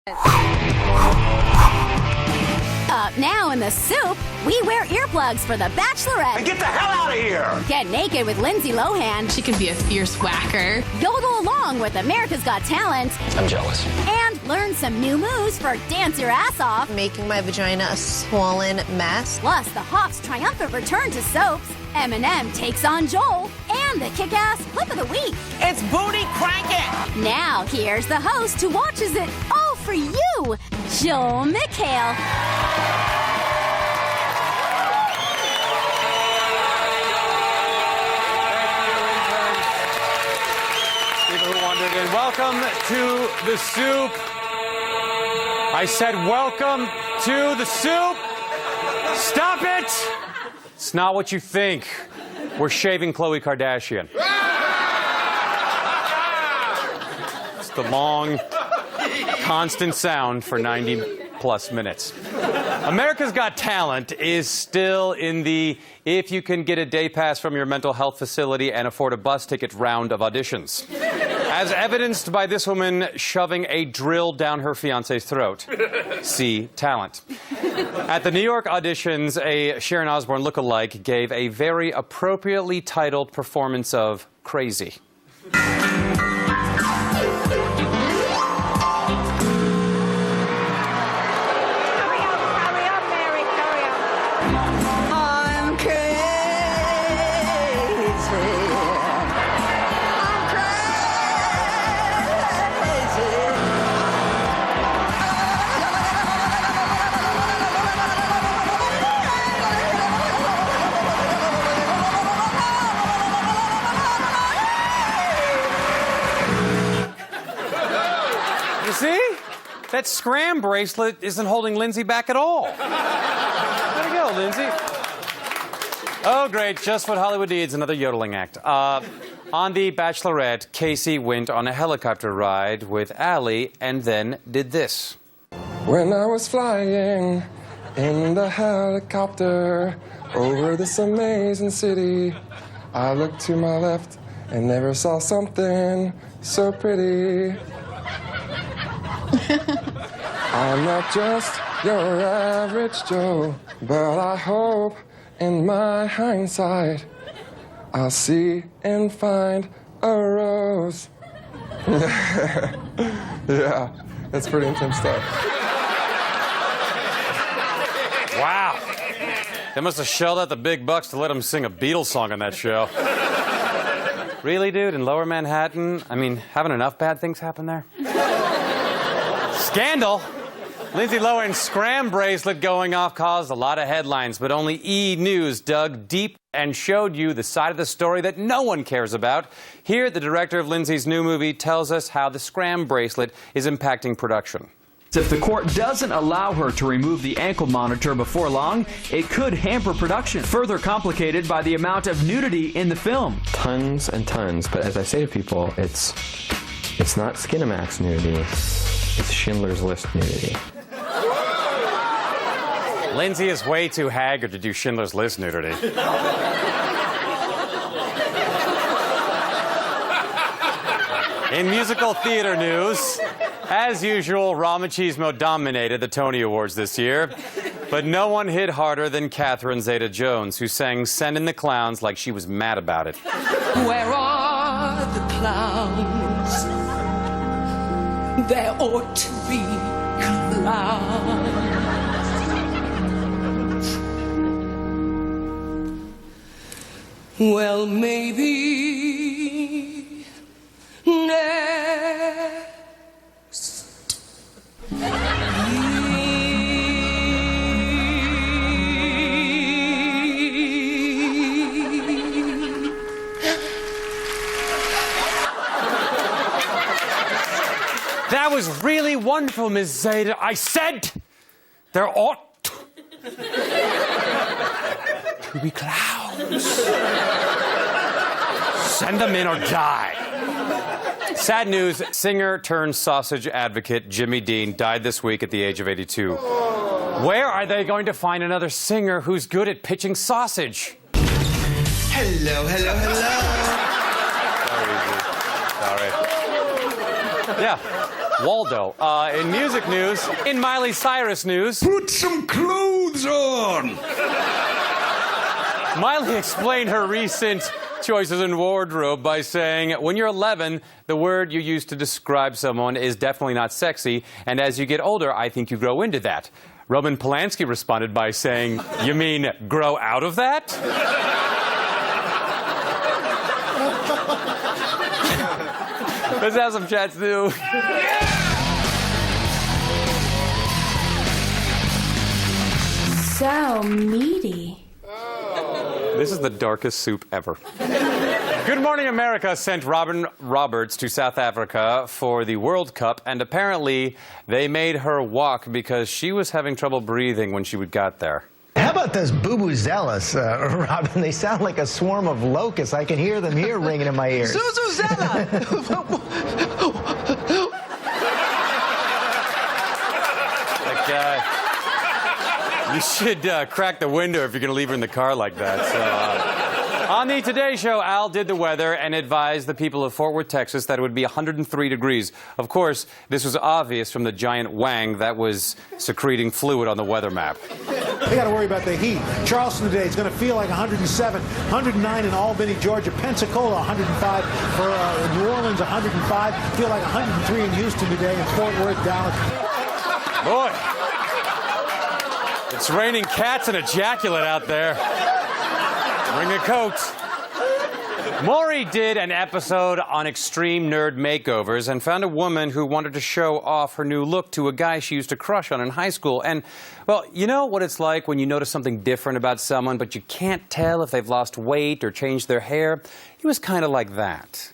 Up now in the soup, we wear earplugs for The Bachelorette. And get the hell out of here! Get naked with Lindsay Lohan. She can be a fierce whacker. Yodel along with America's Got Talent. I'm jealous. And learn some new moves for Dance Your Ass Off. Making my vagina a swollen mess. Plus, the Hawks' triumphant return to soaps. Eminem takes on Joel. And the kick-ass Flip of the Week. It's Booty Crankin'! Now, here's the host who watches it all for you, Joel McHale. People who wandered in, welcome to the soup. I said welcome to the soup. Stop it! It's not what you think. We're shaving Khloe Kardashian. It's the long, constant sound for 90-plus minutes. America's Got Talent is still in the if you can get a day pass from your mental health facility and afford a bus ticket round of auditions. As evidenced by this woman shoving a drill down her fiancé's throat. See talent. At the New York auditions, a Sharon Osbourne lookalike gave a very appropriately titled performance of Crazy. You see? That scram bracelet isn't holding Lindsay back at all. There you go, Lindsay. Oh, great. Just what Hollywood needs, another yodeling act. On The Bachelorette, Casey went on a helicopter ride with Allie and then did this. When I was flying in the helicopter over this amazing city, I looked to my left and never saw something so pretty. I'm not just your average Joe, but I hope in my hindsight I'll see and find a rose. Yeah, that's pretty intense stuff. Wow. They must have shelled out the big bucks to let him sing a Beatles song on that show. Really, dude? In Lower Manhattan? I mean, haven't enough bad things happen there? Scandal! Lindsay Lohan's scram bracelet going off caused a lot of headlines, but only E! News dug deep and showed you the side of the story that no one cares about. Here, the director of Lindsay's new movie tells us how the scram bracelet is impacting production. If the court doesn't allow her to remove the ankle monitor before long, it could hamper production, further complicated by the amount of nudity in the film. Tons and tons, but as I say to people, it's not Skinamax nudity, it's Schindler's List nudity. Lindsay is way too haggard to do Schindler's List nudity. In musical theater news, as usual, Raw Machismo dominated the Tony Awards this year. But no one hit harder than Catherine Zeta-Jones, who sang Send in the Clowns like she was mad about it. Where are the clowns? There ought to be clowns. Well, maybe next That was really wonderful, Ms. Zeta. I said there ought to be clowns. Send them in or die. Sad news, singer turned sausage advocate Jimmy Dean died this week at the age of 82. Where are they going to find another singer who's good at pitching sausage? Hello, hello, hello. Sorry. Yeah. Waldo. In music news, in Miley Cyrus news, put some clothes on. Miley explained her recent choices in wardrobe by saying, when you're 11, the word you use to describe someone is definitely not sexy, and as you get older, I think you grow into that. Roman Polanski responded by saying, you mean grow out of that? Let's have some chats, too. So meaty. This is the darkest soup ever. Good Morning America sent Robin Roberts to South Africa for the World Cup, and apparently they made her walk because she was having trouble breathing when she got there. How about those boo-boo-zealous, Robin? They sound like a swarm of locusts. I can hear them here ringing in my ears. Zuzuzela! You should crack the window if you're going to leave her in the car like that. So, on the Today Show, Al did the weather and advised the people of Fort Worth, Texas, that it would be 103 degrees. Of course, this was obvious from the giant wang that was secreting fluid on the weather map. They got to worry about the heat. Charleston today is going to feel like 107, 109 in Albany, Georgia, Pensacola 105, for New Orleans 105, feel like 103 in Houston today, and Fort Worth, Dallas. Boy, it's raining cats and ejaculate out there. Bring a coat. Maury did an episode on extreme nerd makeovers and found a woman who wanted to show off her new look to a guy she used to crush on in high school. And, well, you know what it's like when you notice something different about someone, but you can't tell if they've lost weight or changed their hair? He was kind of like that.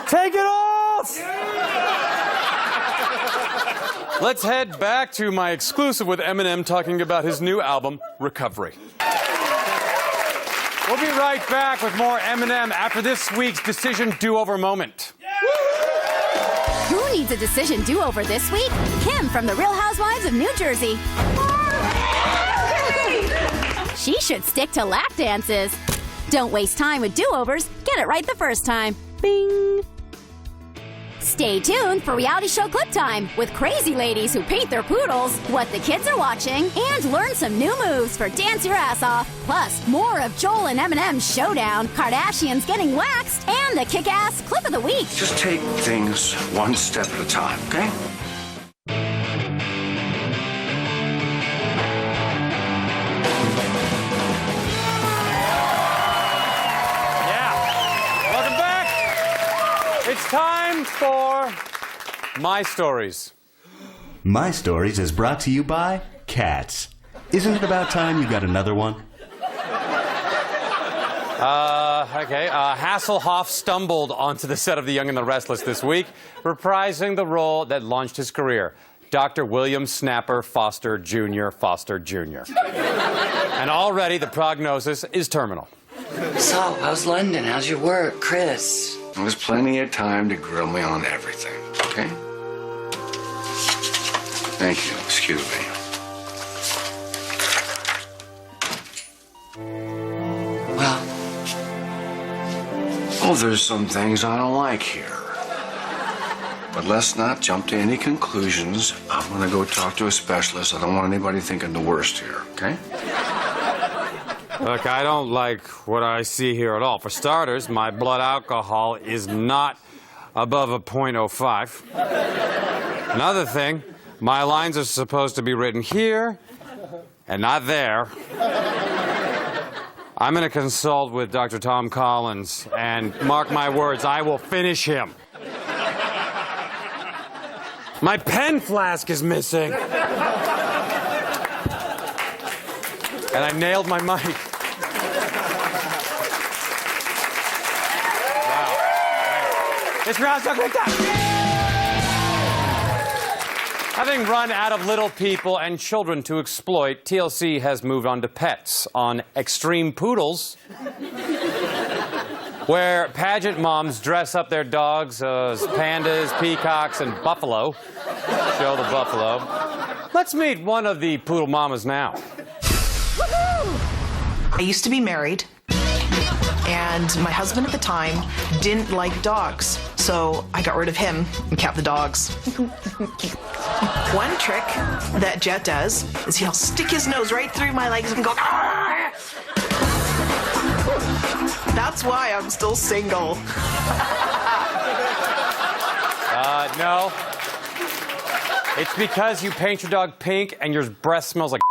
Take it off! Let's head back to my exclusive with Eminem talking about his new album, Recovery. We'll be right back with more Eminem after this week's Decision Do-Over moment. Who needs a decision do-over this week? Kim from The Real Housewives of New Jersey. She should stick to lap dances. Don't waste time with do-overs. Get it right the first time. Bing! Stay tuned for reality show clip time with crazy ladies who paint their poodles, what the kids are watching, and learn some new moves for Dance Your Ass Off. Plus, more of Joel and Eminem's showdown, Kardashians getting waxed, and the kick-ass clip of the week. Just take things one step at a time, okay? It's time for My Stories. My Stories is brought to you by Cats. Isn't it about time you got another one? Hasselhoff stumbled onto the set of The Young and the Restless this week, reprising the role that launched his career, Dr. William Snapper Foster Jr. Foster Jr. And already the prognosis is terminal. So, how's London? How's your work, Chris? There's plenty of time to grill me on everything, okay? Thank you. Excuse me. Well, there's some things I don't like here. But let's not jump to any conclusions. I'm going to go talk to a specialist. I don't want anybody thinking the worst here, okay? Look, I don't like what I see here at all. For starters, my blood alcohol is not above a .05. Another thing, my lines are supposed to be written here and not there. I'm going to consult with Dr. Tom Collins, and mark my words, I will finish him. My pen flask is missing. And I nailed my mic. Having run out of little people and children to exploit, TLC has moved on to pets. On Extreme Poodles, where pageant moms dress up their dogs as pandas, peacocks, and buffalo. Show the buffalo. Let's meet one of the poodle mamas now. I used to be married, and my husband at the time didn't like dogs, so I got rid of him and kept the dogs. One trick that Jet does is he'll stick his nose right through my legs and go, "Arr!" That's why I'm still single. No. It's because you paint your dog pink and your breath smells like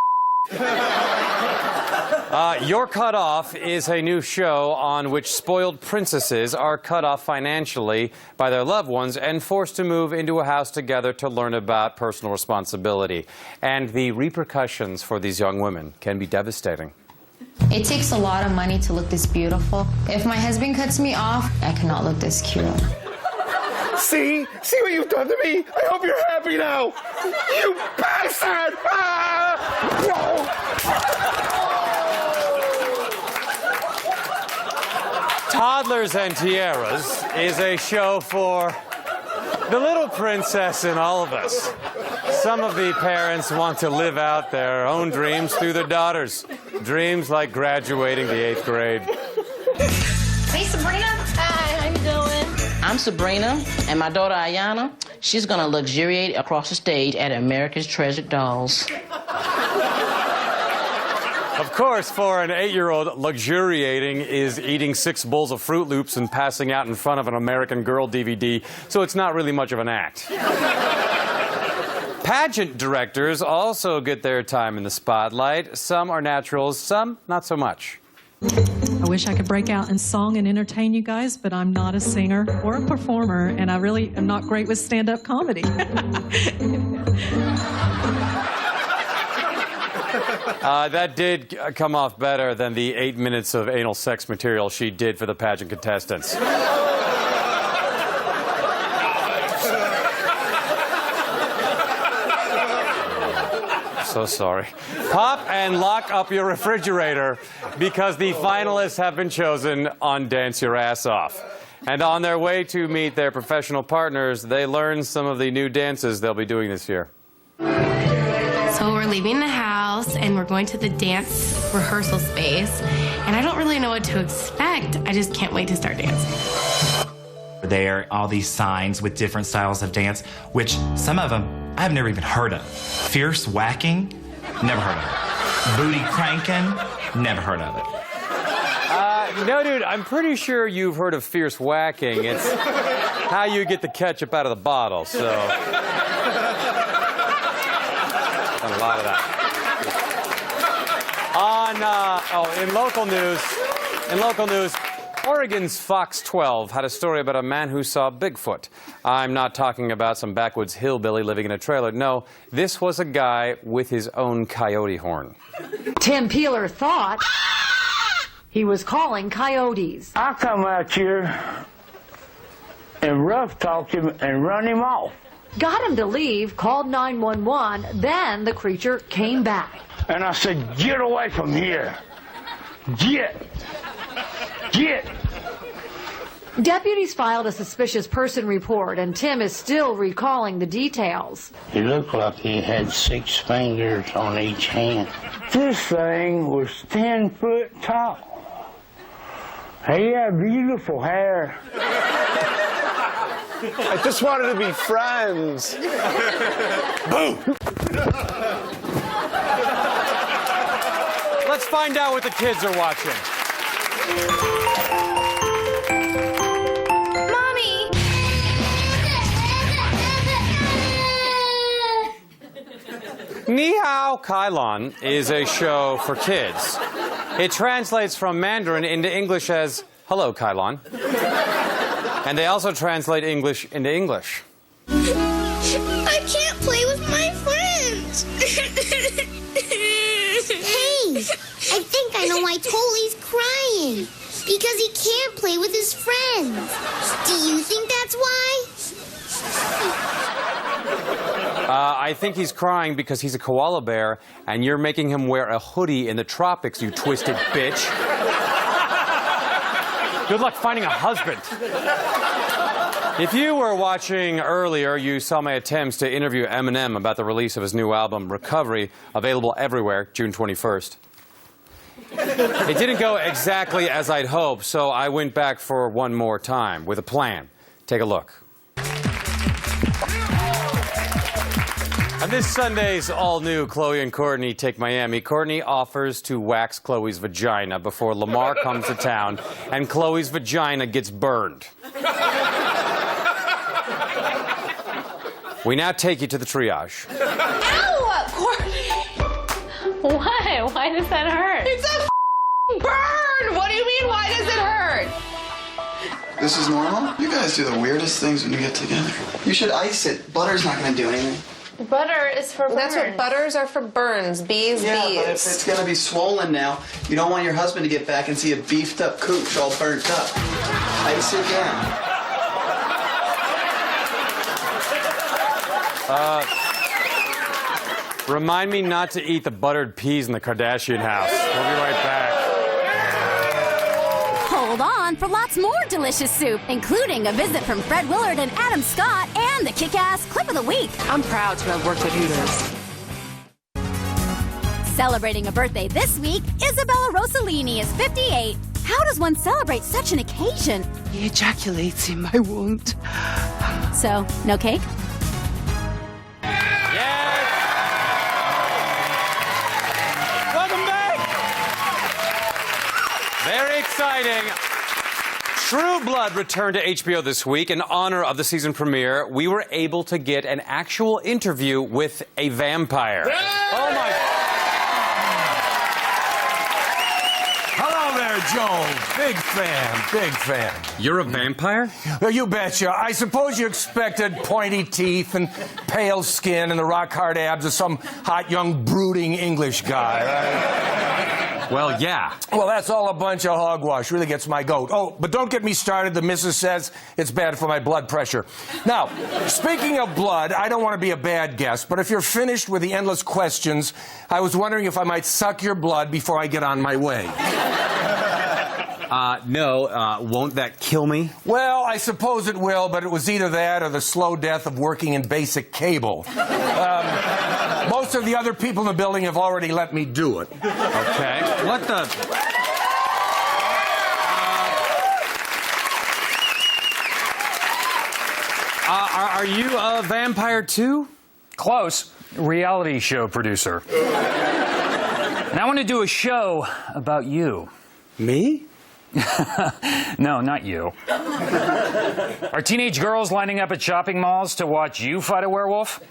Your Cut Off is a new show on which spoiled princesses are cut off financially by their loved ones and forced to move into a house together to learn about personal responsibility. And the repercussions for these young women can be devastating. It takes a lot of money to look this beautiful. If my husband cuts me off, I cannot look this cute. See what you've done to me? I hope you're happy now. You bastard! Toddlers and Tiaras is a show for the little princess in all of us. Some of the parents want to live out their own dreams through their daughters. Dreams like graduating the 8th grade. Hey, Sabrina. Hi, how you doing? I'm Sabrina, and my daughter Ayana, she's going to luxuriate across the stage at America's Treasured Dolls. Of course, for an 8-year-old, luxuriating is eating 6 bowls of Fruit Loops and passing out in front of an American Girl DVD, so it's not really much of an act. Pageant directors also get their time in the spotlight. Some are naturals, some not so much. I wish I could break out in song and entertain you guys, but I'm not a singer or a performer, and I really am not great with stand-up comedy. That did come off better than the 8 minutes of anal sex material she did for the pageant contestants. So sorry. Pop and lock up your refrigerator because the finalists have been chosen on Dance Your Ass Off. And on their way to meet their professional partners, they learn some of the new dances they'll be doing this year. So we're leaving the house and we're going to the dance rehearsal space. And I don't really know what to expect. I just can't wait to start dancing. There are all these signs with different styles of dance, which some of them I've never even heard of. Fierce whacking, never heard of it. Booty cranking, never heard of it. No, dude, I'm pretty sure you've heard of fierce whacking. It's how you get the ketchup out of the bottle, so. Done a lot of that. In local news, Oregon's Fox 12 had a story about a man who saw Bigfoot. I'm not talking about some backwoods hillbilly living in a trailer. No, this was a guy with his own coyote horn. Tim Peeler thought he was calling coyotes. I come out here and rough talked him and run him off. Got him to leave, called 911, then the creature came back. And I said, get away from here. Get. Deputies filed a suspicious person report, and Tim is still recalling the details. He looked like he had 6 fingers on each hand. This thing was 10 foot tall. He had beautiful hair. I just wanted to be friends. Boom! Let's find out what the kids are watching. Mommy! Ni Hao Kailan is a show for kids. It translates from Mandarin into English as Hello, Kailan. And they also translate English into English. I can't play with my friends. Hey, I think I know why Tolly's crying. Because he can't play with his friends. Do you think that's why? I think he's crying because he's a koala bear and you're making him wear a hoodie in the tropics, you twisted bitch. Good luck finding a husband. If you were watching earlier, you saw my attempts to interview Eminem about the release of his new album, Recovery, available everywhere, June 21st. It didn't go exactly as I'd hoped, so I went back for one more time with a plan. Take a look. On this Sunday's all-new Chloe and Courtney Take Miami, Courtney offers to wax Chloe's vagina before Lamar comes to town and Chloe's vagina gets burned. We now take you to the triage. Ow! Courtney! Why? Why does that hurt? It's a burn! What do you mean, why does it hurt? This is normal? You guys do the weirdest things when you get together. You should ice it. Butter's not gonna do anything. Butter is for burns. That's what butters are for burns. Bees, Yeah, bees. but if it's gonna be swollen now, you don't want your husband to get back and see a beefed up cooch all burnt up. Ice it down. Remind me not to eat the buttered peas in the Kardashian house. We'll be right back. Hold on for lots more delicious soup, including a visit from Fred Willard and Adam Scott and the kick-ass clip of the week. I'm proud to have worked at Hooters. Celebrating a birthday this week, Isabella Rossellini is 58. How does one celebrate such an occasion? He ejaculates in my wound. So, no cake? Welcome back! Very exciting. True Blood returned to HBO this week. In honor of the season premiere, we were able to get an actual interview with a vampire. Oh my... Hello there, Joel. Big fan. You're a vampire? You betcha. I suppose you expected pointy teeth and pale skin and the rock-hard abs of some hot, young, brooding English guy, right? Well, yeah. Well, that's all a bunch of hogwash. Really gets my goat. Oh, but don't get me started. The missus says it's bad for my blood pressure. Now, speaking of blood, I don't want to be a bad guest, but if you're finished with the endless questions, I was wondering if I might suck your blood before I get on my way. No. Won't that kill me? Well, I suppose it will, but it was either that or the slow death of working in basic cable. Most of the other people in the building have already let me do it. Okay. What the... Are you a vampire too? Close. Reality show producer. And I want to do a show about you. Me? No, not you. Are teenage girls lining up at shopping malls to watch you fight a werewolf?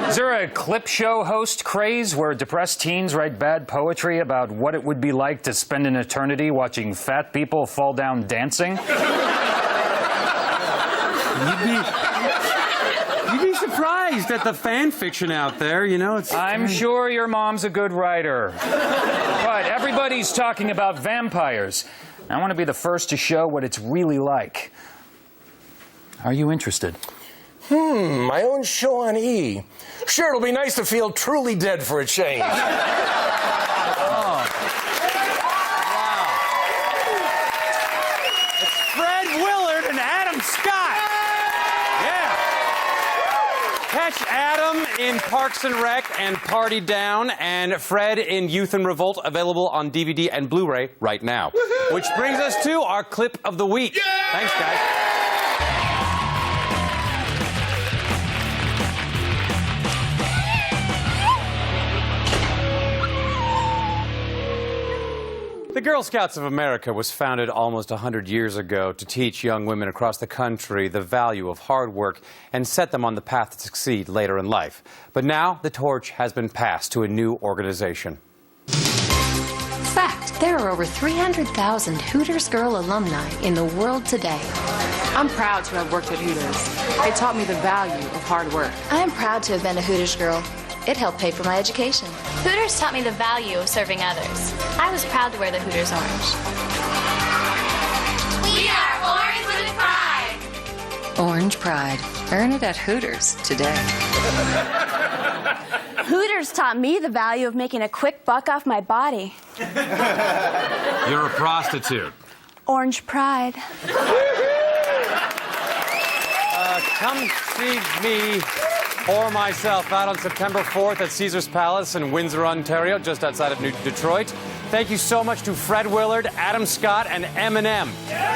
Is there a clip show host craze where depressed teens write bad poetry about what it would be like to spend an eternity watching fat people fall down dancing? You'd be surprised at the fan fiction out there, you know. I'm sure your mom's a good writer. But everybody's talking about vampires. I want to be the first to show what it's really like. Are you interested? My own show on E. Sure, it'll be nice to feel truly dead for a change. Oh. Wow. It's Fred Willard and Adam Scott. Yeah. Catch Adam in Parks and Rec and Party Down, and Fred in Youth in Revolt, available on DVD and Blu-ray right now. Which brings us to our clip of the week. Yeah! Thanks, guys. The Girl Scouts of America was founded almost 100 years ago to teach young women across the country the value of hard work and set them on the path to succeed later in life. But now the torch has been passed to a new organization. Fact, there are over 300,000 Hooters Girl alumni in the world today. I'm proud to have worked at Hooters. It taught me the value of hard work. I am proud to have been a Hooters Girl. It helped pay for my education. Hooters taught me the value of serving others. I was proud to wear the Hooters orange. We are orange with pride. Orange pride. Earn it at Hooters today. Hooters taught me the value of making a quick buck off my body. You're a prostitute. Orange Pride. Come see me or myself out on September 4th at Caesars Palace in Windsor, Ontario, just outside of New Detroit. Thank you so much to Fred Willard, Adam Scott, and Eminem.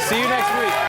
See you next week.